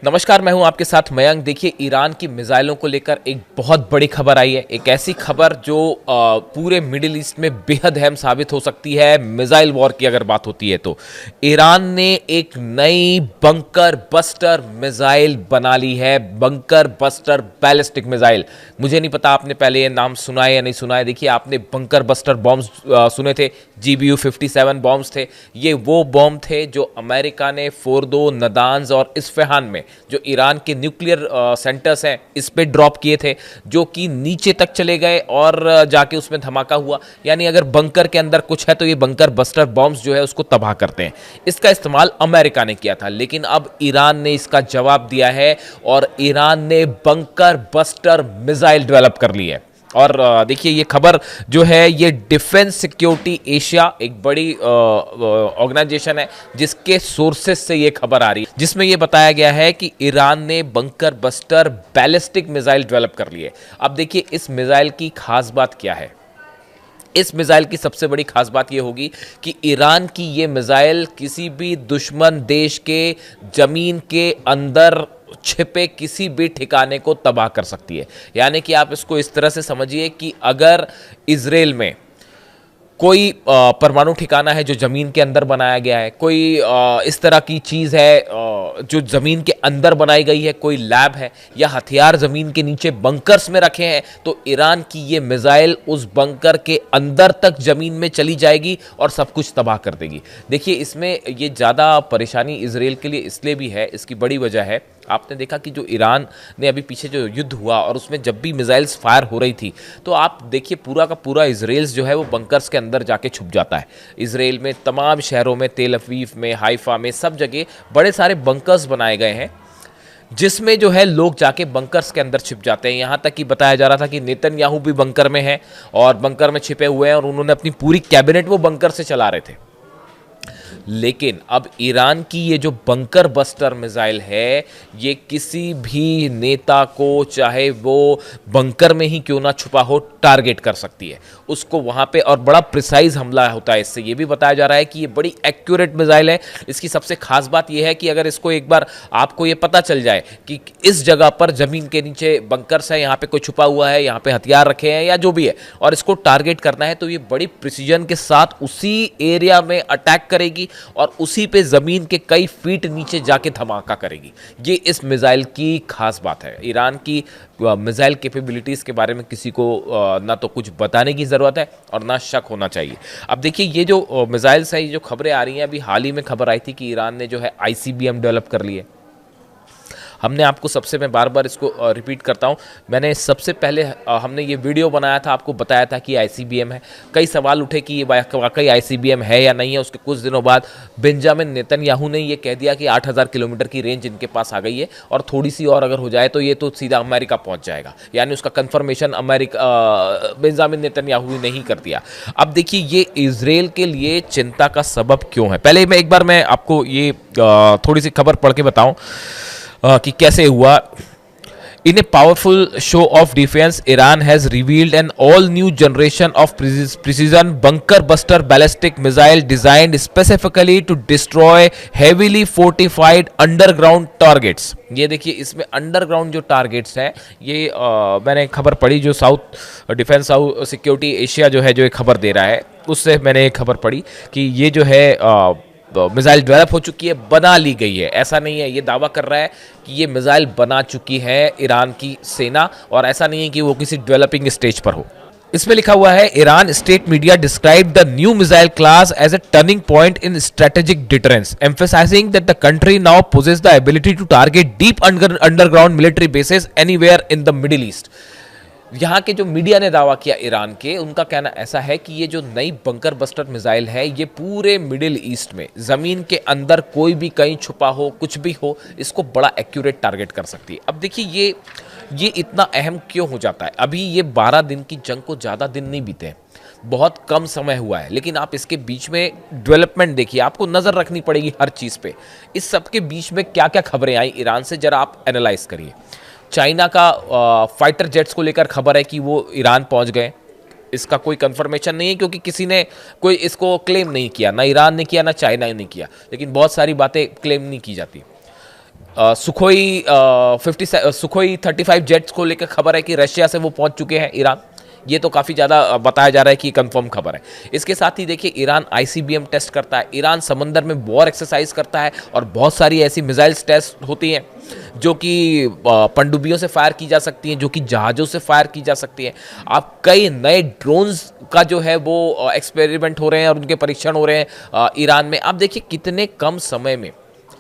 नमस्कार, मैं हूं आपके साथ मयंक। देखिए, ईरान की मिसाइलों को लेकर एक बहुत बड़ी खबर आई है। एक ऐसी खबर जो पूरे मिडिल ईस्ट में बेहद अहम साबित हो सकती है। मिसाइल वॉर की अगर बात होती है तो ईरान ने एक नई बंकर बस्टर मिसाइल बना ली है। Bunker buster ballistic missile. मुझे नहीं पता आपने पहले ये नाम सुना है या नहीं सुना है। देखिए, आपने बंकर बस्टर बॉम्ब्स सुने थे, GBU-57 बॉम्ब्स थे। ये वो बॉम्ब थे जो अमेरिका ने फोर्दो, नदान्ज और इस्फहान में, जो ईरान के न्यूक्लियर सेंटर्स हैं, इस पे ड्रॉप किए थे, जो कि नीचे तक चले गए और जाके उसमें धमाका हुआ। यानी अगर बंकर के अंदर कुछ है तो ये बंकर बस्टर बॉम्ब्स जो है उसको तबाह करते हैं। इसका इस्तेमाल अमेरिका ने किया था, लेकिन अब ईरान ने इसका जवाब दिया है और ईरान ने बंकर बस्टर मिसाइल डेवलप कर ली है। और देखिए, ये खबर जो है ये डिफेंस सिक्योरिटी एशिया, एक बड़ी ऑर्गेनाइजेशन है जिसके सोर्सेस से ये खबर आ रही है, जिसमें ये बताया गया है कि ईरान ने bunker buster ballistic missile develop कर ली है। अब देखिए, इस मिसाइल की खास बात क्या है। इस मिसाइल की सबसे बड़ी खास बात यह होगी कि ईरान की ये मिसाइल किसी भी दुश्मन देश के जमीन के अंदर छिपे किसी भी ठिकाने को तबाह कर सकती है। यानी कि आप इसको इस तरह से समझिए कि अगर इजराइल में कोई परमाणु ठिकाना है जो जमीन के अंदर बनाया गया है, कोई इस तरह की चीज है जो जमीन के अंदर बनाई गई है, कोई लैब है या हथियार जमीन के नीचे बंकर्स में रखे हैं, तो ईरान की ये मिसाइल उस बंकर के अंदर तक जमीन में चली जाएगी और सब कुछ तबाह कर देगी। देखिए, इसमें ये ज़्यादा परेशानी इसराइल के लिए इसलिए भी है, इसकी बड़ी वजह है, आपने देखा कि जो ईरान ने अभी पीछे जो युद्ध हुआ और उसमें जब भी मिसाइल्स फायर हो रही थी, तो आप देखिए पूरा का पूरा इजराइल जो है वो बंकर्स के अंदर जाके छुप जाता है। इजराइल में तमाम शहरों में, तेल अवीव में, हाइफा में, सब जगह बड़े सारे बंकर्स बनाए गए हैं जिसमें जो है लोग जाके बंकर्स के अंदर छिप जाते हैं। यहाँ तक कि बताया जा रहा था कि नेतन्याहू भी बंकर में है और बंकर में छिपे हुए हैं और उन्होंने अपनी पूरी कैबिनेट वो बंकर से चला रहे थे। लेकिन अब ईरान की ये जो बंकर बस्टर मिसाइल है, ये किसी भी नेता को, चाहे वो बंकर में ही क्यों ना छुपा हो, टारगेट कर सकती है उसको वहां पे, और बड़ा प्रिसाइज हमला होता है इससे। ये भी बताया जा रहा है कि ये बड़ी एक्यूरेट मिसाइल है। इसकी सबसे खास बात यह है कि अगर इसको एक बार आपको ये पता चल जाए कि इस जगह पर जमीन के नीचे बंकर्स है, यहाँ पे कोई छुपा हुआ है, यहाँ पे हथियार रखे हैं या जो भी है, और इसको टारगेट करना है, तो ये बड़ी प्रिसीजन के साथ उसी एरिया में अटैक करेगी और उसी पे जमीन के कई फीट नीचे जाके धमाका करेगी। ये इस मिसाइल की खास बात है। ईरान की मिसाइल कैपेबिलिटीज के बारे में किसी को ना तो कुछ बताने की जरूरत है और ना शक होना चाहिए। अब देखिए, ये जो मिसाइल्स है, ये जो खबरें आ रही हैं, अभी हाल ही में खबर आई थी कि ईरान ने जो है ICBM डेवलप कर ली है। हमने आपको सबसे, मैं बार बार इसको रिपीट करता हूं, मैंने सबसे पहले हमने ये वीडियो बनाया था, आपको बताया था कि ICBM है। कई सवाल उठे कि ये वाकई ICBM है या नहीं है। उसके कुछ दिनों बाद बेंजामिन नेतन्याहू ने ये कह दिया कि 8000 किलोमीटर की रेंज इनके पास आ गई है और थोड़ी सी और अगर हो जाए तो ये तो सीधा अमेरिका पहुंच जाएगा। यानी उसका कंफर्मेशन अमेरिका बेंजामिन नेतन्याहू ने ही कर दिया। अब देखिए, ये इजराइल के लिए चिंता का सबब क्यों है। पहले मैं एक बार मैं आपको ये थोड़ी सी खबर पढ़ के बताऊं कि कैसे हुआ। In a powerful show of defense, Iran has revealed an all-new generation of precision bunker-buster ballistic missile designed specifically to destroy heavily fortified underground targets. ये देखिए, इसमें अंडरग्राउंड जो टारगेट्स हैं, ये मैंने खबर पढ़ी, जो south defence south security Asia जो है, जो एक खबर दे रहा है, उससे मैंने एक खबर पढ़ी कि ये जो है मिसाइल डेवलप हो चुकी है, बना ली गई है। ऐसा नहीं है, ये दावा कर रहा है कि ये मिसाइल बना चुकी है ईरान की सेना, और ऐसा नहीं है कि वो किसी डेवलपिंग स्टेज पर हो। इसमें लिखा हुआ है, Iran state media describe the new missile class as a turning point in strategic deterrence, emphasising that the country now possesses the ability to target deep underground military bases anywhere in the Middle East. यहाँ के जो media ने दावा किया Iran के, उनका कहना ऐसा है कि ये जो नई बंकर बस्टर मिसाइल है, ये पूरे मिडिल ईस्ट में जमीन के अंदर कोई भी कहीं छुपा हो, कुछ भी हो, इसको बड़ा एक्यूरेट टारगेट कर सकती है। अब देखिए, ये इतना अहम क्यों हो जाता है। अभी ये 12 दिन की जंग को ज़्यादा दिन नहीं बीते हैं, बहुत कम समय हुआ है, लेकिन आप इसके बीच में डेवलपमेंट देखिए, आपको नज़र रखनी पड़ेगी हर चीज़ पे। इस सब के बीच में क्या क्या खबरें आई ईरान से, जरा आप एनालाइज करिए। चाइना का फाइटर जेट्स को लेकर खबर है कि वो ईरान पहुंच गए। इसका कोई कंफर्मेशन नहीं है क्योंकि किसी ने कोई इसको क्लेम नहीं किया, ना ईरान ने किया ना चाइना ने किया, लेकिन बहुत सारी बातें क्लेम नहीं की जाती। सुखोई 35 जेट्स को लेकर खबर है कि रशिया से वो पहुंच चुके हैं ईरान। ये तो काफ़ी ज़्यादा बताया जा रहा है कि कंफर्म खबर है। इसके साथ ही देखिए ईरान आईसीबीएम टेस्ट करता है, ईरान समंदर में वॉर एक्सरसाइज करता है और बहुत सारी ऐसी मिसाइल्स टेस्ट होती हैं जो कि पनडुब्बियों से फायर की जा सकती हैं, जो कि जहाज़ों से फायर की जा सकती हैं। आप कई नए ड्रोन्स का जो है वो एक्सपेरिमेंट हो रहे हैं और उनके परीक्षण हो रहे हैं ईरान में। आप देखिए कितने कम समय में।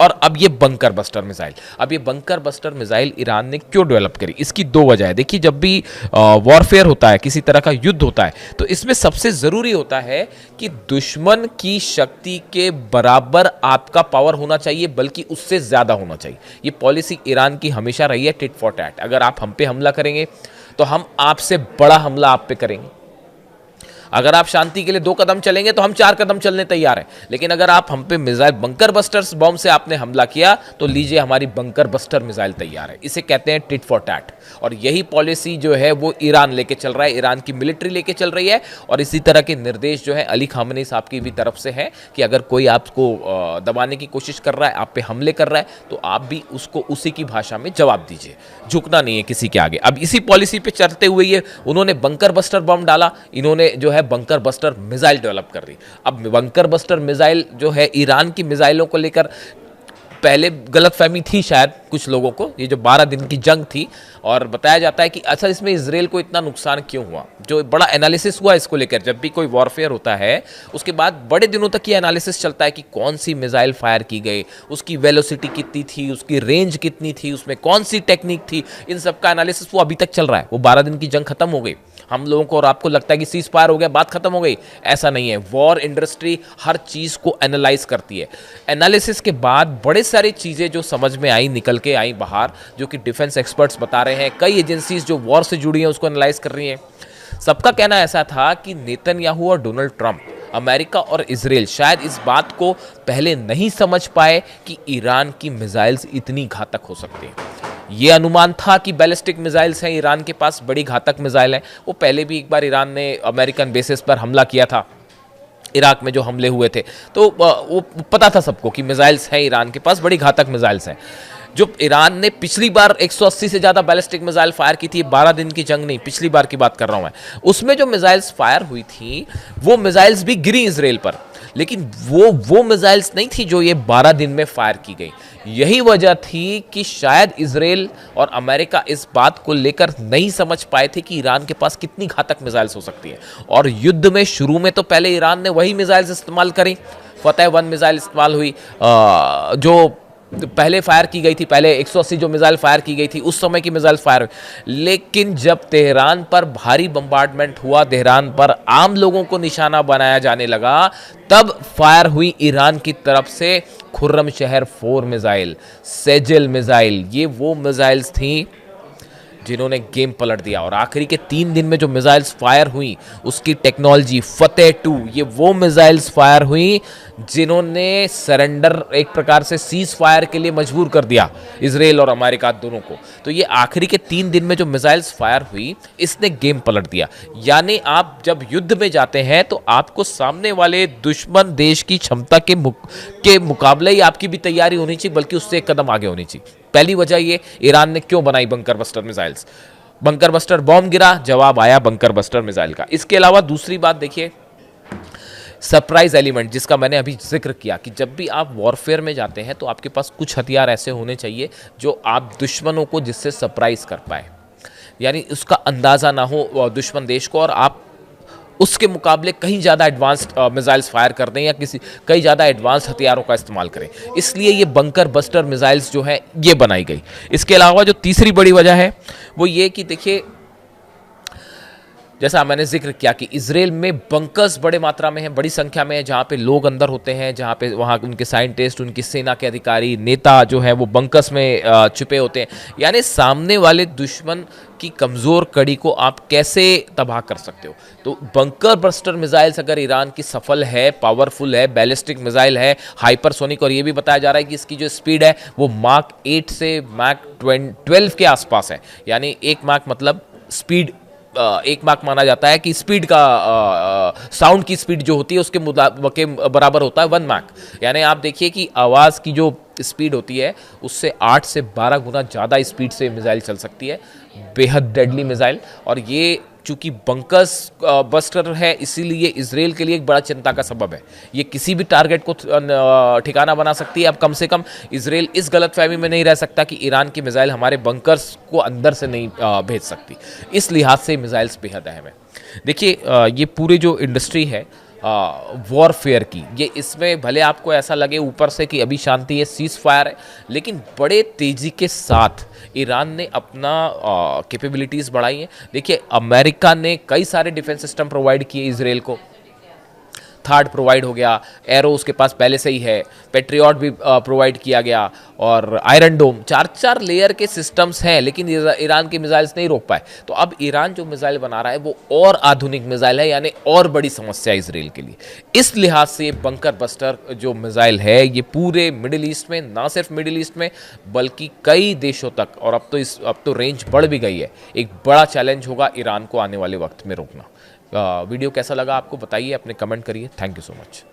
और अब ये बंकर बस्टर मिसाइल, अब ये बंकर बस्टर मिसाइल ईरान ने क्यों डेवलप करी, इसकी दो वजह है। देखिए जब भी वॉरफेयर होता है, किसी तरह का युद्ध होता है, तो इसमें सबसे ज़रूरी होता है कि दुश्मन की शक्ति के बराबर आपका पावर होना चाहिए, बल्कि उससे ज़्यादा होना चाहिए। ये पॉलिसी ईरान की हमेशा रही है, टिट फॉर टैट। अगर आप हम पे हमला करेंगे तो हम आपसे बड़ा हमला आप पे करेंगे। अगर आप शांति के लिए 2 कदम चलेंगे तो हम 4 कदम चलने तैयार हैं। लेकिन अगर आप हम पे मिसाइल बंकर बस्टर्स बॉम्ब से आपने हमला किया तो लीजिए हमारी बंकर बस्टर मिसाइल तैयार है। इसे कहते हैं टिट फॉर टैट। और यही पॉलिसी जो है वो ईरान लेके चल रहा है, ईरान की मिलिट्री लेके चल रही है। और इसी तरह के निर्देश जो है अली खामनेई साहब की भी तरफ से है कि अगर कोई आपको दबाने की कोशिश कर रहा है, आप पे हमले कर रहा है, तो आप भी उसको उसी की भाषा में जवाब दीजिए। झुकना नहीं है किसी के आगे। अब इसी पॉलिसी पे चलते हुए ये उन्होंने बंकर बस्टर बॉम्ब डाला, इन्होंने जो है बंकर बस्टर मिसाइल डेवलप कर दी। अब बंकर बस्टर मिसाइल जो है ईरान की मिसाइलों को लेकर पहले गलतफहमी थी शायद कुछ लोगों को, ये जो 12 दिन की जंग थी। और बताया जाता है कि अच्छा इसमें इजराइल को इतना नुकसान क्यों हुआ, जो बड़ा एनालिसिस हुआ इसको लेकर। जब भी कोई वॉरफेयर होता है उसके बाद बड़े दिनों तक ये एनालिसिस चलता है कि कौन सी मिसाइल फायर की गई, उसकी वेलोसिटी कितनी थी, उसकी रेंज कितनी थी, उसमें कौन सी टेक्निक थी। इन सब का एनालिसिस वो अभी तक चल रहा है। वो 12 दिन की जंग खत्म हो गई, हम लोगों को और आपको लगता है कि सीज फायर हो गया, बात खत्म हो गई। ऐसा नहीं है। वॉर इंडस्ट्री हर चीज को एनालाइज करती है। एनालिसिस के बाद बड़े सारी चीजें जो समझ में आई, निकल के आई बाहर, जो कि डिफेंस एक्सपर्ट्स बता रहे हैं। कई एजेंसीज जो वॉर से जुड़ी हैं उसको एनालाइज कर रही हैं। सबका कहना ऐसा था कि नेतन्याहू और डोनाल्ड ट्रंप, अमेरिका और इजराइल शायद इस बात को पहले नहीं समझ पाए कि ईरान की मिसाइल्स इतनी घातक हो सकती हैं। ये अनुमान था कि बैलिस्टिक मिसाइल्स हैं ईरान के पास, बड़ी घातक मिसाइल हैं। वो पहले भी एक बार ईरान ने अमेरिकन बेसिस पर हमला किया था, इराक में जो हमले हुए थे, तो वो पता था सबको कि मिसाइल्स हैं ईरान के पास, बड़ी घातक मिसाइल्स हैं। जो ईरान ने पिछली बार 180 से ज़्यादा बैलिस्टिक मिसाइल फायर की थी, 12 दिन की जंग नहीं, पिछली बार की बात कर रहा हूँ मैं, उसमें जो मिसाइल्स फायर हुई थी वो मिसाइल्स भी गिरी इजराइल पर, लेकिन वो मिसाइल्स नहीं थी जो ये 12 दिन में फायर की गई। यही वजह थी कि शायद इजराइल और अमेरिका इस बात को लेकर नहीं समझ पाए थे कि ईरान के पास कितनी घातक मिसाइल्स हो सकती है। और युद्ध में शुरू में तो पहले ईरान ने वही मिसाइल्स इस्तेमाल करी। फतेह 1 मिसाइल इस्तेमाल हुई जो पहले फायर की गई थी, पहले 180 जो मिसाइल फायर की गई थी उस समय की मिसाइल फायर हुई। लेकिन जब तेहरान पर भारी बम्बार्डमेंट हुआ, तेहरान पर आम लोगों को निशाना बनाया जाने लगा, तब फायर हुई ईरान की तरफ से खुर्रम शहर 4 मिसाइल, सेजल मिसाइल। ये वो मिसाइल्स थी जिन्होंने गेम पलट दिया। और आखिरी के 3 दिन में जो मिसाइल्स फायर हुई उसकी टेक्नोलॉजी फतेह 2, ये वो मिसाइल्स फायर हुई जिन्होंने सरेंडर, एक प्रकार से सीज फायर के लिए मजबूर कर दिया इजराइल और अमेरिका दोनों को। तो ये आखिरी के 3 दिन में जो मिसाइल्स फायर हुई इसने गेम पलट दिया। यानी आप जब युद्ध में जाते हैं तो आपको सामने वाले दुश्मन देश की क्षमता के मुकाबले ही आपकी भी तैयारी होनी चाहिए, बल्कि उससे एक कदम आगे होनी चाहिए। पहली वजह ये ईरान ने क्यों बनाई bunker buster missiles. Bunker buster bomb गिरा, जवाब आया बंकर बस्टर मिसाइल का। इसके अलावा दूसरी बात देखिए, सरप्राइज एलिमेंट, जिसका मैंने अभी जिक्र किया कि जब भी आप वॉरफेयर में जाते हैं तो आपके पास कुछ हथियार ऐसे होने चाहिए जो आप दुश्मनों को जिससे सरप्राइज कर पाए, यानी उसका अंदाज़ा ना हो दुश्मन देश को और आप उसके मुकाबले कहीं ज़्यादा एडवांस्ड मिसाइल्स फायर कर दें या कई ज़्यादा एडवांस हथियारों का इस्तेमाल करें। इसलिए ये बंकर बस्टर मिसाइल्स जो है ये बनाई गई। इसके अलावा जो तीसरी बड़ी वजह है वो ये कि देखिए, जैसा मैंने जिक्र किया कि इजराइल में बंकर्स बड़े मात्रा में हैं, बड़ी संख्या में है, जहाँ पे लोग अंदर होते हैं, जहाँ पे वहाँ उनके साइंटिस्ट, उनकी सेना के अधिकारी, नेता जो है वो बंकर्स में छुपे होते हैं। यानी सामने वाले दुश्मन की कमज़ोर कड़ी को आप कैसे तबाह कर सकते हो। तो बंकर बस्टर मिसाइल्स अगर ईरान की सफल है, पावरफुल है, बैलिस्टिक मिसाइल है, हाइपरसोनिक, और ये भी बताया जा रहा है कि इसकी जो स्पीड है वो माक 8 से माक 12 के आसपास है। यानी 1 माक मतलब स्पीड, 1 माक माना जाता है कि स्पीड का साउंड की स्पीड जो होती है उसके बराबर होता है 1 माक। यानी आप देखिए कि आवाज़ की जो स्पीड होती है उससे 8 से 12 गुना ज़्यादा स्पीड से मिसाइल चल सकती है, बेहद डेडली मिसाइल। और ये चूंकि बंकर्स बस्टर है इसीलिए इसराइल के लिए एक बड़ा चिंता का सबब है। ये किसी भी टारगेट को ठिकाना बना सकती है। अब कम से कम इसराइल इस गलतफहमी में नहीं रह सकता कि ईरान की मिसाइल हमारे बंकर्स को अंदर से नहीं भेज सकती। इस लिहाज से मिसाइल्स बेहद अहम है। देखिए ये पूरी जो इंडस्ट्री है वॉरफेयर की, ये इसमें भले आपको ऐसा लगे ऊपर से कि अभी शांति है, सीज फायर है, लेकिन बड़े तेजी के साथ ईरान ने अपना कैपेबिलिटीज़ बढ़ाई हैं। देखिए अमेरिका ने कई सारे डिफेंस सिस्टम प्रोवाइड किए इसराइल को, थार्ड प्रोवाइड हो गया, एरो उसके पास पहले से ही है, पेट्रियट भी प्रोवाइड किया गया, और आयरन डोम, 4-4 लेयर के सिस्टम्स हैं, लेकिन ईरान की मिसाइल्स नहीं रोक पाए। तो अब ईरान जो मिसाइल बना रहा है वो और आधुनिक मिसाइल है, यानी और बड़ी समस्या है इसराइल के लिए। इस लिहाज से ये बंकर बस्टर जो मिसाइल है ये पूरे मिडिल ईस्ट में, ना सिर्फ मिडिल ईस्ट में बल्कि कई देशों तक, और अब तो रेंज बढ़ भी गई है, एक बड़ा चैलेंज होगा ईरान को आने वाले वक्त में रोकना। वीडियो कैसा लगा आपको बताइए, अपने कमेंट करिए। Thank you so much.